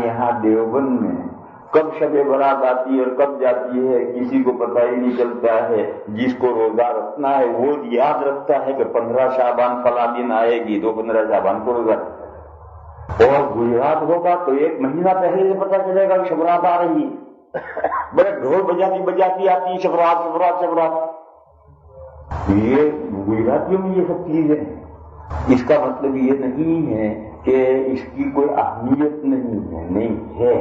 یہاں دیوبند میں کب شب برات آتی ہے اور کب جاتی ہے کسی کو پتہ ہی نہیں چلتا ہے. جس کو روزہ رکھنا ہے وہ یاد رکھتا ہے کہ 15 شعبان فلاں دن آئے گی، تو 15 شعبان کو روزہ رکھتا ہے. اور گجرات ہوگا تو 1 مہینہ پہلے سے پتہ چلے گا کہ شب برات آ رہی ہے. بڑے ڈھول بجاتی آتی ہے شب برات. یہ گجراتیوں میں یہ سب چیزیں ہیں. اس کا مطلب یہ نہیں ہے کہ اس کی کوئی اہمیت نہیں ہے، نہیں ہے،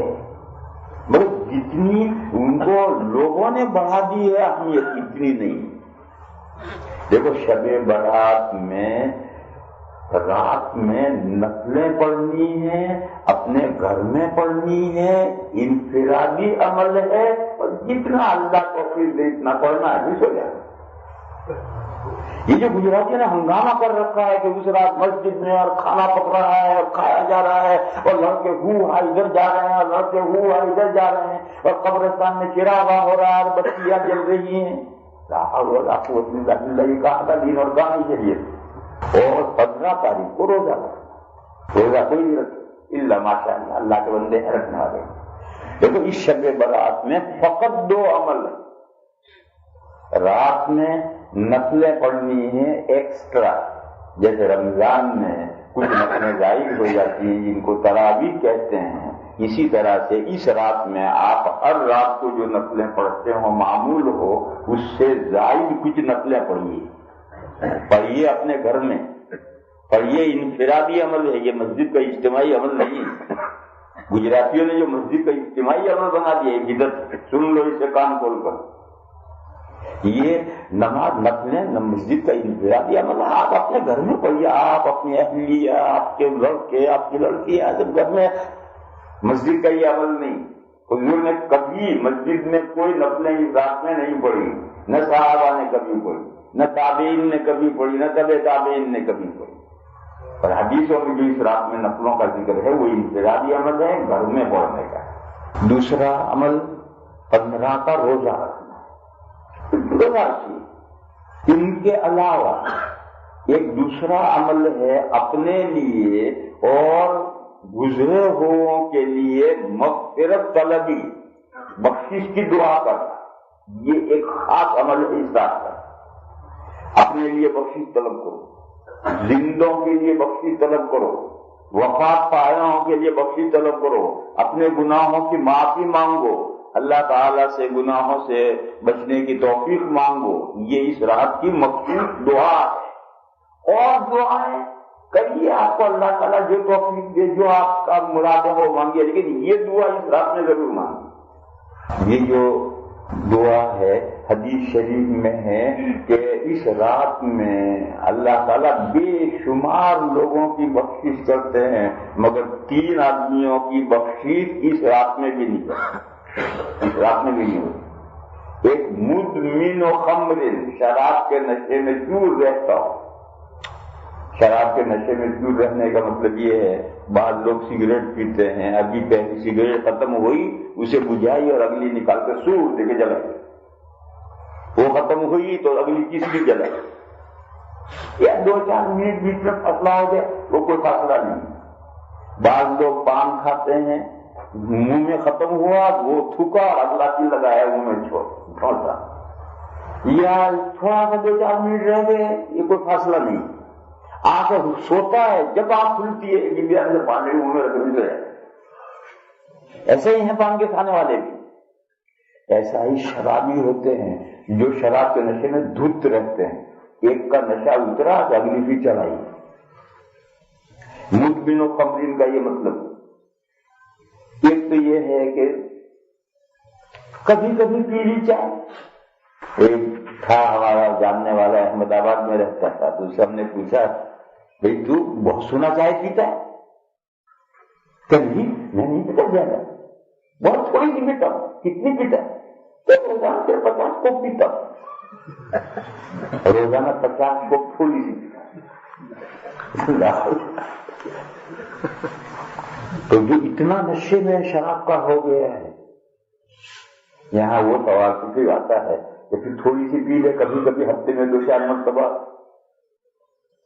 مطلب جتنی ان کو لوگوں نے بڑھا دی ہے اہمیت اتنی نہیں. دیکھو شب برات میں رات میں نفلیں پڑھنی ہیں، اپنے گھر میں پڑھنی ہے، انفرادی عمل ہے، اور جتنا اللہ توفیق دے اتنا پڑھنا ہے. سو جائے یہ جو گجراتی نے ہنگامہ کر رکھا ہے کہ اس رات مسجد میں اور کھانا پک رہا ہے اور کھایا جا رہا ہے اور لڑکے ادھر جا رہے ہیں اور لڑکے ادھر جا رہے ہیں اور قبرستان میں چراغا ہو رہا ہے اور بتیاں جل رہی ہیں. کہا تھا دین اور کہاں ہی چلیے. اور 15 تاریخ کو روزہ کوئی نہیں رکھے الا ماشاء اللہ، اللہ کے بندے ہیں رکھنے والے. دیکھو اس شب برات میں فقط 2 عمل ہیں. رات میں نفلیں پڑھنی ہیں ایکسٹرا، جیسے رمضان میں کچھ نفلیں ظاہر ہو جاتی ہیں جن کو تراویح کہتے ہیں. اسی طرح سے اس رات میں آپ ہر رات کو جو نفلیں پڑھتے ہو معمول ہو اس سے زائد کچھ نفلیں پڑھیے اپنے گھر میں پڑھیے. انفرادی عمل ہے، یہ مسجد کا اجتماعی عمل نہیں. گجراتیوں نے جو مسجد کا اجتماعی عمل بنا دیا ہے بدعت، سن لو اسے کان کھول کر. یہ نماز نفلیں مسجد کا انفرادی عمل ہے. آپ اپنے گھر میں پڑھیے، آپ اپنی اہلیہ، آپ کے لڑکے، آپ کی لڑکیاں سب گھر میں. مسجد کا یہ عمل نہیں. حضور نے کبھی مسجد میں کوئی نفلیں اس رات میں نہیں پڑھی، نہ صحابہ نے کبھی پڑھی، نہ تابعین نے کبھی پڑھی، نہ تبع تابعین نے کبھی پڑھی. اور حدیثوں میں جو اس رات میں نفلوں کا ذکر ہے وہ انفرادی عمل ہے گھر میں پڑھنے کا. دوسرا عمل 15 کا روزہ رکھنا. ان کے علاوہ ایک دوسرا عمل ہے اپنے لیے اور گزرے ہووں کے لیے مغفرت طلبی، بخشش کی دعا کرنا. یہ ایک خاص عمل ہے اس رات کا. اپنے لیے بخشش طلب کرو، زندوں کے لیے بخشش طلب کرو، وفات پایوں کے لیے بخشش طلب کرو، اپنے گناہوں کی معافی مانگو، اللہ تعالیٰ سے گناہوں سے بچنے کی توفیق مانگو. یہ اس رات کی مخصوص دعا ہے. اور دعائیں کریے، آپ کو اللہ تعالیٰ جو توفیق دے، جو آپ کا مراد ہو مانگیے، لیکن یہ دعا اس رات میں ضرور مانگیے. یہ جو دعا ہے حدیث شریف میں ہے کہ اس رات میں اللہ تعالیٰ بے شمار لوگوں کی بخشش کرتے ہیں، مگر 3 آدمیوں کی بخشش اس رات میں بھی نہیں کرتے. اس رات میں بھی نہیں ہوتی. ایک مدمن و خمر، شراب کے نشے میں چور رہتا ہو. شراب کے نشے میں چور رہنے کا مطلب یہ ہے بعض لوگ سگریٹ پیتے ہیں، ابھی پہلی سگریٹ ختم ہوئی اسے بجھائی اور اگلی نکال کر سور دے کے جلائی، وہ ختم ہوئی تو اگلی تیسری جلائی. یا 2-4 منٹ بیچ میں فاصلہ ہو جائے وہ کوئی فاصلہ نہیں. بعض لوگ پان کھاتے ہیں، منہ میں ختم ہوا وہ تھوکا اور اگلا تین لگایا منہ میں چھوڑا، یا تھوڑا سا 2-4 منٹ رہ گئے، یہ کوئی فاصلہ نہیں. آنکھ سوتا ہے، جب آنکھ کھلتی ہے یہ بھی اندر پانی منہ میں رکھ دے. ایسے ہی ہیں پان کے کھانے والے بھی. ایسا ہی شرابی ہوتے ہیں جو شراب کے نشے میں دھت رہتے ہیں. ایک کا نشہ اترا تو اگلی بھی چڑھائی. مدمن و خمرین کا یہ مطلب. ایک تو یہ ہے کہ کبھی کبھی پی لی چائے. ایک تھا ہمارا جاننے والا احمد آباد میں رہتا تھا، تو اس سے ہم نے پوچھا بھائی تو بہت سونا چائے پیتا ہے؟ کبھی میں نہیں پیتا زیادہ، بہت تھوڑی سی پیتا ہوں. کتنی پیتا ہے؟ روزانہ 50 کو پیتا ہوں. روزانہ 50 کو تھوڑی سی پیتا. تو جو اتنا نشے میں شراب کا ہو گیا ہے، یہاں وہ توافقی آتا ہے کہ پھر تھوڑی سی پی لے، کبھی کبھی ہفتے میں 2-4 مرتبہ،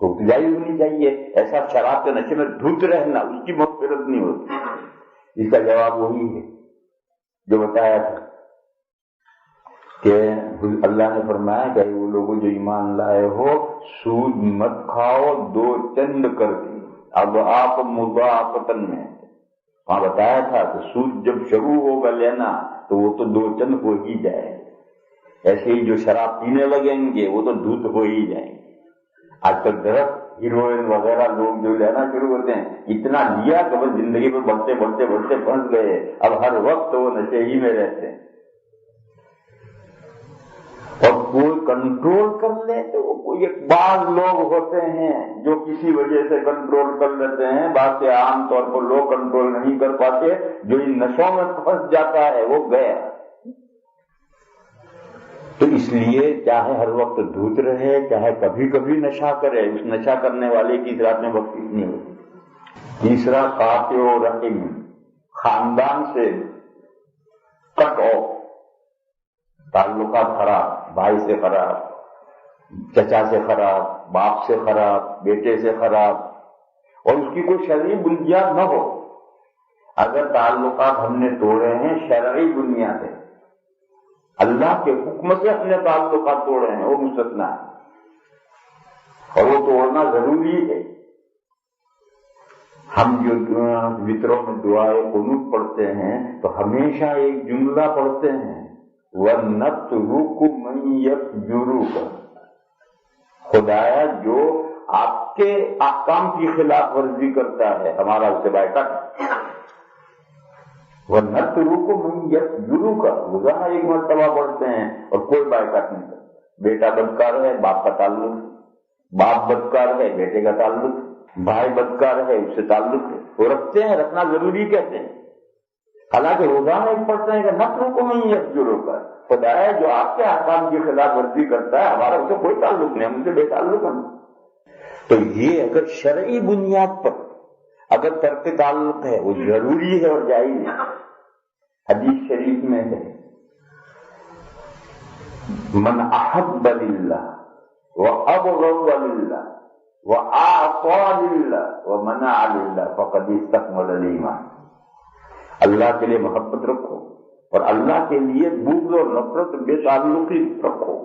تو ابتدائی ہونی چاہیے. ایسا شراب کے نشے میں دھت رہنا اس کی مغفرت نہیں ہوتی. اس کا جواب وہی ہے جو بتایا تھا کہ اللہ نے فرمایا کہ وہ لوگ جو ایمان لائے ہو سود مت کھاؤ 2 چند کر کے، اب آپ مضاعفتن میں وہاں بتایا تھا کہ سود جب شروع ہوگا لینا تو وہ تو 2 چند ہو ہی جائے، ایسے ہی جو شراب پینے لگیں گے وہ تو دودھ ہو ہی جائیں گے۔ آج کل درخت ہیروئن وغیرہ لوگ جو لینا شروع کرتے ہیں، اتنا لیا کہ بس زندگی میں بڑھتے بڑھتے بڑھتے پھنس گئے، اب ہر وقت وہ نشے ہی میں رہتے ہیں۔ اور کوئی کنٹرول کر لے تو کوئی ایک بعض لوگ ہوتے ہیں جو کسی وجہ سے کنٹرول کر لیتے ہیں، باقی عام طور پر لوگ کنٹرول نہیں کر پاتے، جو ان نشوں میں پھنس جاتا ہے وہ گیا۔ تو اس لیے چاہے ہر وقت دھوت رہے، چاہے کبھی کبھی نشہ کرے، اس نشہ کرنے والے کی رات میں بخشش نہیں ہوتی۔ تیسرا قاطع رحم، خاندان سے کٹ آف، تعلقات خراب، بھائی سے خراب، چچا سے خراب، باپ سے خراب، بیٹے سے خراب، اور اس کی کوئی شرعی بنیاد نہ ہو۔ اگر تعلقات ہم نے توڑے ہیں شرعی بنیاد ہے، اللہ کے حکم سے ہم نے تعلقات توڑے ہیں، وہ مستثنا ہے اور وہ توڑنا ضروری ہے۔ ہم جو وطروں میں دعائے قنوت پڑھتے ہیں تو ہمیشہ ایک جملہ پڑھتے ہیں، وَنَتْرُكُ مَن يَفْجُرُكَ، خدایا جو آپ کے احکام کی خلاف ورزی کرتا ہے ہمارا اسے بائیکاٹ۔ وَنَتْرُكُ مَن يَفْجُرُكَ، روزانہ ایک مرتبہ پڑھتے ہیں اور کوئی بائیکاٹ نہیں کرتا۔ بیٹا بدکار ہے باپ کا تعلق، باپ بدکار ہے بیٹے کا تعلق، بھائی بدکار ہے اس سے تعلق ہے، وہ رکھتے ہیں، رکھنا ضروری کہتے ہیں۔ حالانکہ روزانہ ایک پڑھتے ہیں کہ نَتْرُكُ مَن يَفْجُرُكَ، خدایا جو آپ کے احکام کی خلاف ورزی کرتا ہے ہمارا اسے کوئی تعلق نہیں، ہم سے بے تعلق ہیں۔ تو یہ اگر شرعی بنیاد پر اگر ترک تعلق ہے وہ ضروری ہے اور جائز ہے۔ حدیث شریف میں ہے من احب للہ وابغض للہ واعطى للہ ومنع للہ فقد استكمل الایمان، اللہ کے لیے محبت رکھو اور اللہ کے لیے بغض اور نفرت بے تعلقی رکھو،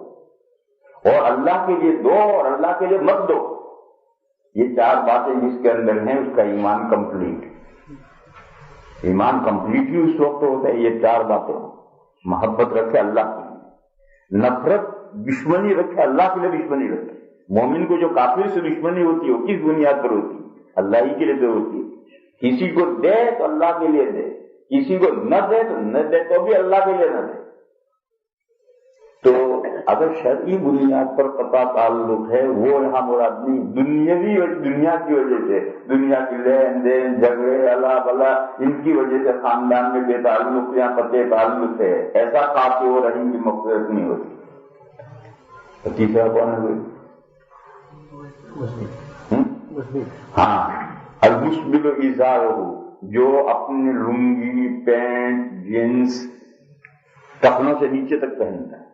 اور اللہ کے لیے دو اور اللہ کے لیے مت دو۔ یہ 4 باتیں جس کے اندر ہیں اس کا ایمان کمپلیٹ۔ ایمان کمپلیٹ ہی اس وقت ہوتا ہے یہ 4 باتیں، محبت رکھے اللہ کے لیے، نفرت دشمنی رکھے اللہ کے لیے، دشمنی رکھے۔ مومن کو جو کافر سے دشمنی ہوتی ہے وہ کس بنیاد پر ہوتی ہے؟ اللہ ہی کے لیے تو ہوتی ہے۔ کسی کو دے تو اللہ کے لیے دے، کسی کو نہ دے تو نہ دے تو بھی اللہ کے لیے نہ دے۔ تو اگر شرعی بنیاد پر قطع تعلق ہے وہ یہاں مراد نہیں، دنیاوی اور دنیا کی وجہ سے، دنیا کی لین دین جھگڑے اللہ بلا ان کی وجہ سے خاندان میں بے تعلق یا قطع تعلق ہے، ایسا قاطع و رحیم کی مغفرت نہیں ہوتی۔ تو تیسرا کون ہے؟ ہاں، المسبل ازارہ، جو اپنی لنگی پینٹ جینس ٹخنوں سے نیچے تک پہنتا ہے،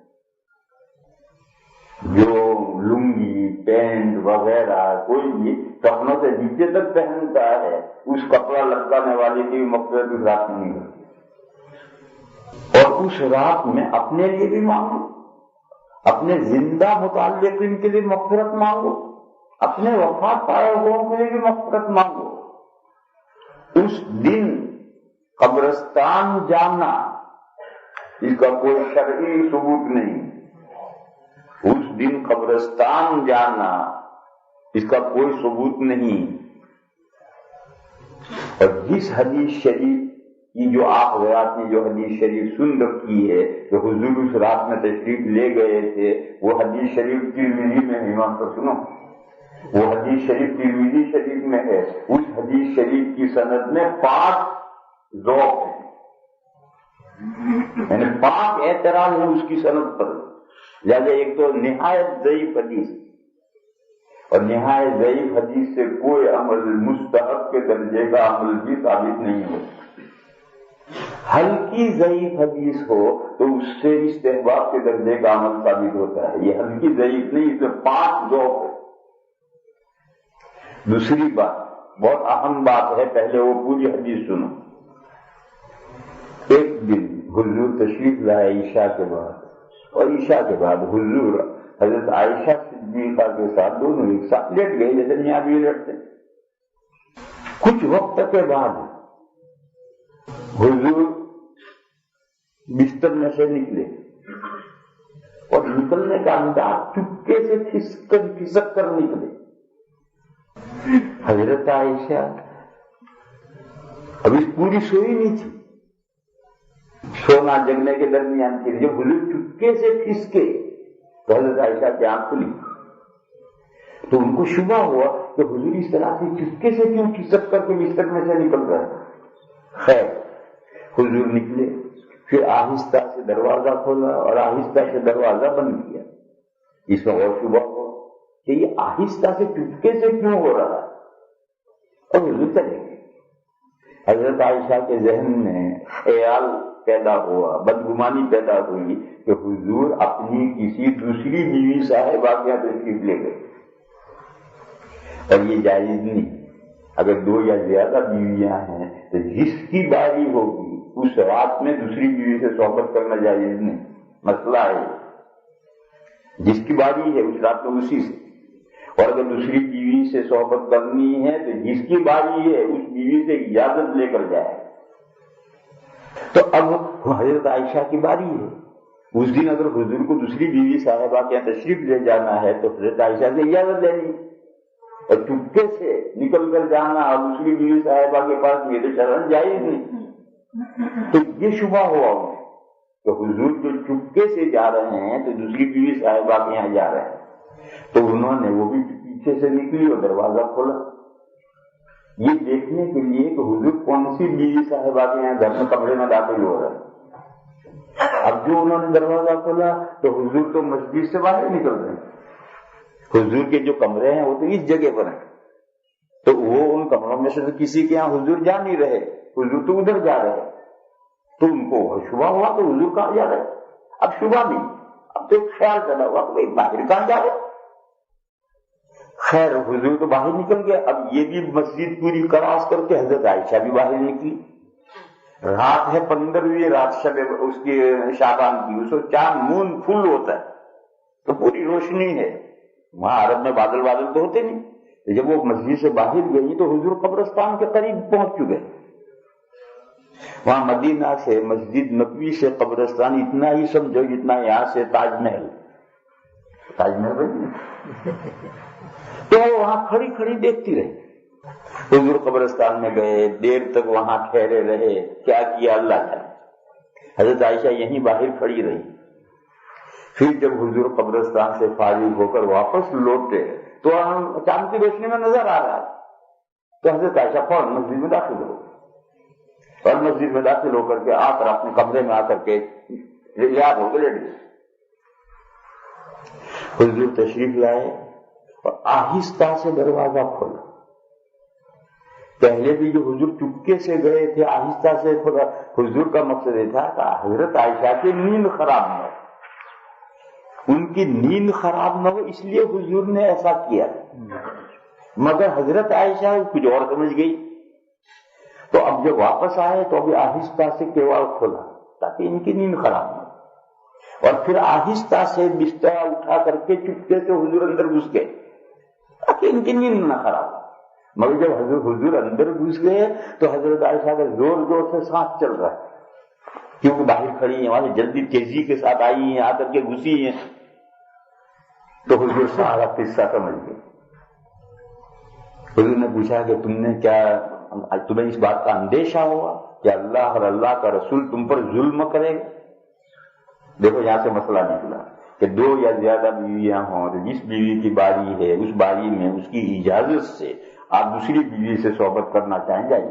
جو لنگی پینٹ وغیرہ کوئی بھی ٹخنوں سے نیچے تک پہنتا ہے اس کپڑا لٹکانے والے کی مغفرت اس رات میں نہیں ہوتی۔ اور اس رات میں اپنے لیے بھی مانگو، اپنے زندہ متعلقین کے لیے مغفرت مانگو، اپنے وفات پائے ہوئے کے لیے بھی مغفرت مانگو۔ اس دن قبرستان جانا اس کا کوئی شرعی ثبوت نہیں، اس دن قبرستان جانا اس کا کوئی ثبوت نہیں۔ اور جس حدیث شریف کی جو آپ حضرات نے جو حدیث شریف سن رکھی ہے جو حضور اس رات میں تشریف لے گئے تھے، وہ حدیث شریف ترمذی میں ہے، ایمان پر سنو، وہ حدیث شریف ترمذی شریف میں ہے۔ اس حدیث شریف کی سند میں 5 ذوق ہیں، یعنی 5 اعتراض ہیں اس کی سند پر۔ لہذا ایک تو نہایت ضعیف حدیث، اور نہایت ضعیف حدیث سے کوئی عمل مستحب کے درجے کا عمل بھی ثابت نہیں ہو۔ ہلکی ضعیف حدیث ہو تو اس سے استحباب کے درجے کا عمل ثابت ہوتا ہے، یہ ہلکی ضعیف نہیں، اس میں 5 ذوق ہے۔ دوسری بات بہت اہم بات ہے، پہلے وہ پوری حدیث سنو۔ دن حضور تشریف لائے عشاء کے بعد، اور عشاء کے بعد حضور حضرت عائشہ صدیقہ کے ساتھ دونوں ایک ساتھ لیٹ گئے جیسے یہاں بھی لیٹتے۔ کچھ وقت کے بعد حضور بستر میں سے نکلے، اور نکلنے کا انداز چپکے سے کھسک کر نکلے۔ حضرت عائشہ ابھی پوری سوئی نہیں تھی، سونا جگنے کے درمیان تھی، جب حضور چپکے سے کھسکے تو حضرت عائشہ کی آنکھ کھلی، تو ان کو شبہ ہوا کہ حضور اس طرح سے چپکے سے کیوں کھسک کر کے بستر میں سے نکل رہے ہیں۔ خیر حضور نکلے، پھر آہستہ سے دروازہ کھولا اور آہستہ سے دروازہ بند کیا۔ اس میں اور شبہ ہو کہ یہ آہستہ سے چپکے سے کیوں ہو رہا ہے، اور حضور چلے گئے۔ حضرت عائشہ کے ذہن میں خیال پیدا ہوا، بدگمانی پیدا ہوئی کہ حضور اپنی کسی دوسری بیوی صاحبہ کے یہاں تشریف لے گئے، اور یہ جائز نہیں۔ اگر دو یا زیادہ بیویاں ہیں تو جس کی باری ہوگی اس رات میں دوسری بیوی سے صحبت کرنا جائز نہیں۔ مسئلہ ہے جس کی باری ہے اس رات میں اسی سے، اور اگر دوسری بیوی سے صحبت کرنی ہے تو جس کی باری ہے اس بیوی سے اجازت لے کر جائے۔ تو اب حضرت عائشہ کی باری ہے، اس دن اگر حضور کو دوسری بیوی صاحبہ کے یہاں تشریف لے جانا ہے تو حضرت عائشہ سے اجازت لینی، اور چپکے سے نکل کر جانا اور دوسری بیوی صاحبہ کے پاس یہ تو شرعاً جائز نہیں۔ تو یہ شبہ ہوا کہ حضور جو چپکے سے جا رہے ہیں تو دوسری بیوی صاحبہ کے یہاں جا رہے ہیں، تو انہوں نے وہ بھی پیچھے سے نکلی اور دروازہ کھولا، یہ دیکھنے کے لیے کہ حضور کون سی بیوی صاحبہ کے یہاں گھر میں کمرے میں داخل ہو رہے ہیں۔ اب جو انہوں نے دروازہ کھولا تو حضور تو مسجد سے باہر نکل رہے ہیں، حضور کے جو کمرے ہیں وہ تو اس جگہ پر ہیں، تو وہ ان کمروں میں سے تو کسی کے یہاں حضور جا نہیں رہے، حضور تو ادھر جا رہے ہیں۔ تو ان کو شبہ ہوا کہ حضور کہاں جا رہے، اب شبہ نہیں، اب تو ایک خیال پیدا ہوا کہ باہر کہاں جا رہے۔ خیر حضور تو باہر نکل گئے، اب یہ بھی مسجد پوری کراس کر کے حضرت عائشہ بھی باہر نکلی۔ رات ہے 15ویں رات شب اس کی شعبان کی، اس کو چاند مون فل ہوتا ہے تو پوری روشنی ہے، وہاں عرب میں بادل بادل تو ہوتے نہیں۔ جب وہ مسجد سے باہر گئی تو حضور قبرستان کے قریب پہنچ چکے۔ وہاں مدینہ سے مسجد نبوی سے قبرستان اتنا ہی سمجھو جتنا یہاں سے تاج محل تو وہاں کھڑی کھڑی دیکھتی رہی۔ حضور قبرستان میں گئے، دیر تک وہاں ٹھہرے رہے، کیا کیا اللہ جانے۔ حضرت عائشہ یہیں باہر کھڑی رہی۔ پھر جب حضور قبرستان سے فارغ ہو کر واپس لوٹے تو چاند کی روشنی میں نظر آ رہا ہے، تو حضرت عائشہ فوراً مسجد میں داخل ہو، اور مسجد میں داخل ہو کر کے آ کر اپنے کمرے میں آ کر کے یاد ہو کے لیٹ گئے۔ حضور تشریف لائے اور آہستہ سے دروازہ کھولا۔ پہلے بھی جو حضور چپکے سے گئے تھے آہستہ سے کھولا، حضور کا مقصد یہ تھا کہ حضرت عائشہ کی نیند خراب نہ ہو، ان کی نیند خراب نہ ہو، اس لیے حضور نے ایسا کیا۔ مگر حضرت عائشہ کچھ اور سمجھ گئی، تو اب جب واپس آئے تو ابھی آہستہ سے کیوڑ کھولا تاکہ ان کی نیند خراب نہ ہو، اور پھر آہستہ سے بستر اٹھا کر کے چپکے سے حضور اندر گھس گئے تاکہ ان کی نیند نہ خراب ہو۔ مگر جب حضور اندر گھس گئے تو حضرت عائشہ کا زور زور سے سانس چل رہا ہے، کیونکہ باہر کھڑی ہیں، وہاں سے جلدی تیزی کے ساتھ آئی ہیں، آ کر کے گھسی ہیں، تو حضور سارا قصہ سمجھ گئے۔ حضور نے پوچھا کہ تمہیں اس بات کا اندیشہ ہوا کہ اللہ اور اللہ کا رسول تم پر ظلم کرے گا؟ دیکھو یہاں سے مسئلہ نکلا کہ دو یا زیادہ بیویاں ہوں تو جس بیوی کی باری ہے اس باری میں اس کی اجازت سے آپ دوسری بیوی سے صحبت کرنا چاہیں جائیں،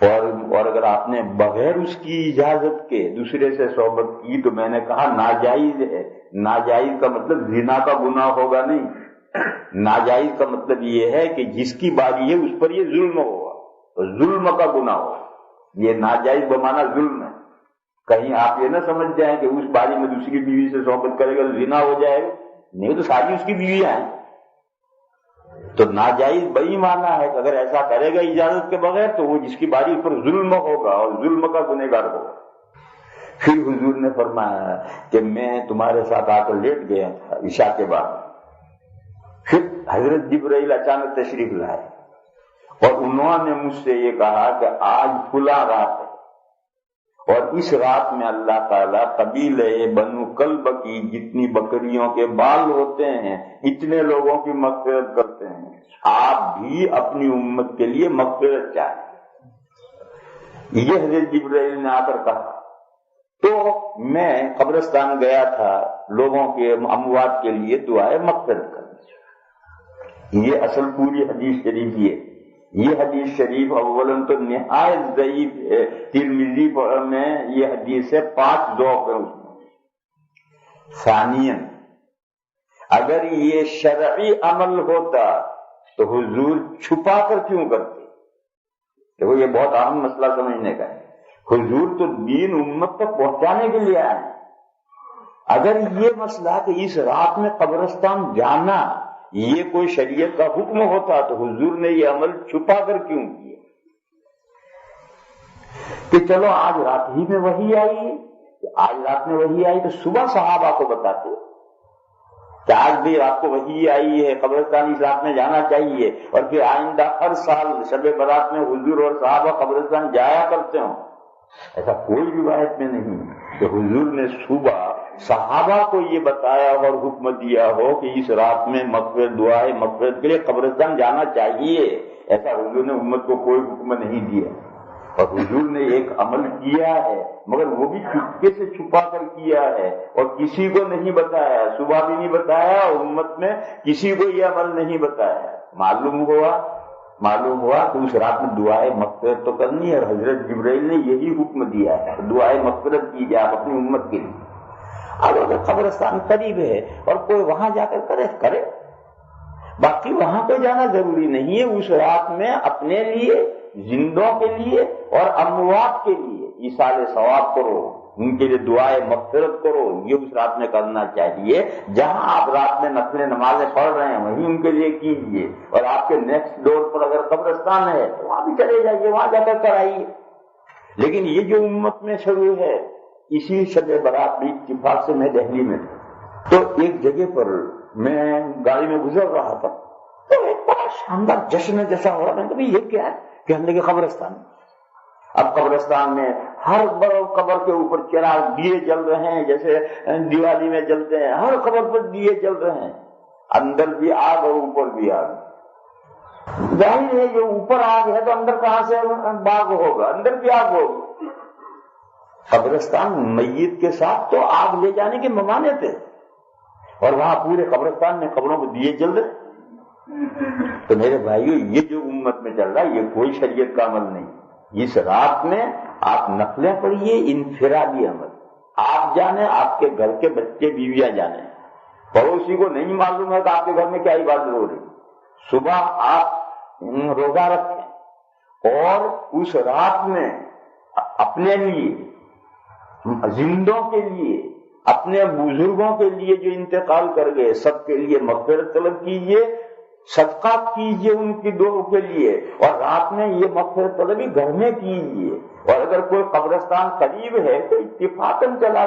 اور اگر آپ نے بغیر اس کی اجازت کے دوسرے سے صحبت کی تو میں نے کہا ناجائز ہے۔ ناجائز کا مطلب زنا کا گناہ ہوگا نہیں، ناجائز کا مطلب یہ ہے کہ جس کی باری ہے اس پر یہ ظلم ہوگا، تو ظلم کا گناہ ہوگا۔ یہ ناجائز بمانا ظلم ہے۔ کہیں آپ یہ نہ سمجھ جائیں کہ اس باری میں دوسری بیوی سے صحبت کرے گا تو زنا ہو جائے گا، نہیں تو ساری اس کی بیویاں ہیں، تو ناجائز بےایمانہ ہے کہ اگر ایسا کرے گا اجازت کے بغیر تو وہ جس کی باری پر ظلم ہوگا اور ظلم کا گنہگار ہوگا۔ پھر حضور نے فرمایا کہ میں تمہارے ساتھ آ کر لیٹ گیا تھا عشاء کے بعد، پھر حضرت جبرائیل اچانک تشریف لائے اور انہوں نے مجھ سے یہ کہا کہ آج فلاں رات ہے اور اس رات میں اللہ تعالیٰ قبیلہ بنو کلب کی جتنی بکریوں کے بال ہوتے ہیں اتنے لوگوں کی مغفرت کرتے ہیں، آپ بھی اپنی امت کے لیے مغفرت چاہیں۔ یہ حضرت جبرائیل نے آ کر کہا تو میں قبرستان گیا تھا لوگوں کے اموات کے لیے دعائے مغفرت کرنے۔ یہ اصل پوری حدیث شریف یہ حدیث شریف اولاً تو نہایت ضعیف ہے، ترمذی میں یہ حدیث ہے 5 ضعف ہے اس میں۔ ثانیاً اگر یہ شرعی عمل ہوتا تو حضور چھپا کر کیوں کرتے؟ دیکھو یہ بہت اہم مسئلہ سمجھنے کا ہے۔ حضور تو دین امت تک پہنچانے کے لیے آئے ہیں۔ اگر یہ مسئلہ کہ اس رات میں قبرستان جانا یہ کوئی شریعت کا حکم ہوتا تو حضور نے یہ عمل چھپا کر کیوں کیا؟ کہ چلو آج رات ہی میں وحی آئی، آج رات میں وحی آئی تو صبح صحابہ کو بتاتے کہ آج بھی رات کو وحی آئی ہے، قبرستان اس رات میں جانا چاہیے، اور پھر آئندہ ہر سال شب برات میں حضور اور صحابہ قبرستان جایا کرتے ہوں۔ ایسا کوئی روایت میں نہیں کہ حضور نے صبح صحابہ کو یہ بتایا اور حکم دیا ہو کہ اس رات میں مغفرت دعائے مغفرت کے لیے قبرستان جانا چاہیے۔ ایسا حضور نے امت کو کوئی حکم نہیں دیا، اور حضور نے ایک عمل کیا ہے مگر وہ بھی چپکے سے چھپا کر کیا ہے اور کسی کو نہیں بتایا، صبح بھی نہیں بتایا اور امت میں کسی کو یہ عمل نہیں بتایا۔ معلوم ہوا کہ اس رات میں دعائے مغفرت تو کرنی ہے، اور حضرت جبرائیل نے یہی حکم دیا ہے دعائے مغفرت کیجیے آپ اپنی امت کے لیے۔ اب اگر قبرستان قریب ہے اور کوئی وہاں جا کر کرے، باقی وہاں پہ جانا ضروری نہیں ہے۔ اس رات میں اپنے لیے، زندوں کے لیے اور اموات کے لیے ایصال ثواب کرو، ان کے لیے دعائے مغفرت کرو، یہ اس رات میں کرنا چاہیے۔ جہاں آپ رات میں نفل نمازیں پڑھ رہے ہیں وہیں ان کے لیے کیجیے، اور آپ کے نیکسٹ ڈور پر اگر قبرستان ہے تو وہاں بھی چلے جائیے، وہاں جا کر کرائیے۔ لیکن یہ جو امت میں شروع ہے، اسی شب برات بھی اتفاق سے میں دہلی میں تھا تو ایک جگہ پر میں گاڑی میں گزر رہا تھا تو ایک بڑا شاندار جشن جیسا ہو رہا، میں نے کہا یہ کیا ہے؟ کہ ہم نے کہ قبرستان۔ اب قبرستان میں ہر قبر کے اوپر چراغ دیے جل رہے ہیں جیسے دیوالی میں جلتے ہیں، ہر قبر پر دیے جل رہے ہیں، اندر بھی آگ اور اوپر بھی آگ۔ ظاہر ہے جو اوپر آگ ہے تو اندر کہاں سے باغ ہوگا، اندر بھی آگ ہوگی۔ قبرستان میت کے ساتھ تو آگ لے جانے کے ممانعت ہے، اور وہاں پورے قبرستان میں قبروں کو دیے جل رہے۔ تو میرے بھائیو یہ جو امت میں چل رہا ہے یہ کوئی شریعت کا عمل نہیں۔ اس رات میں آپ نفلیں پڑھیے، انفرادی عمل، آپ جانے، آپ کے گھر کے بچے بیویاں جانے، پڑوسی کو نہیں معلوم ہے کہ آپ کے گھر میں کیا عبادت ہو رہی۔ صبح آپ روزہ رکھیں اور اس رات میں اپنے لیے، زندوں کے لیے، اپنے بزرگوں کے لیے جو انتقال کر گئے سب کے لیے مغفرت طلب کیجیے، صدقہ کیجیے ان کی دعاؤں کے لیے، اور رات میں یہ مغفرت طلبی گھر میں کیجیے۔ اور اگر کوئی قبرستان قریب ہے تو اتفاقاً چلا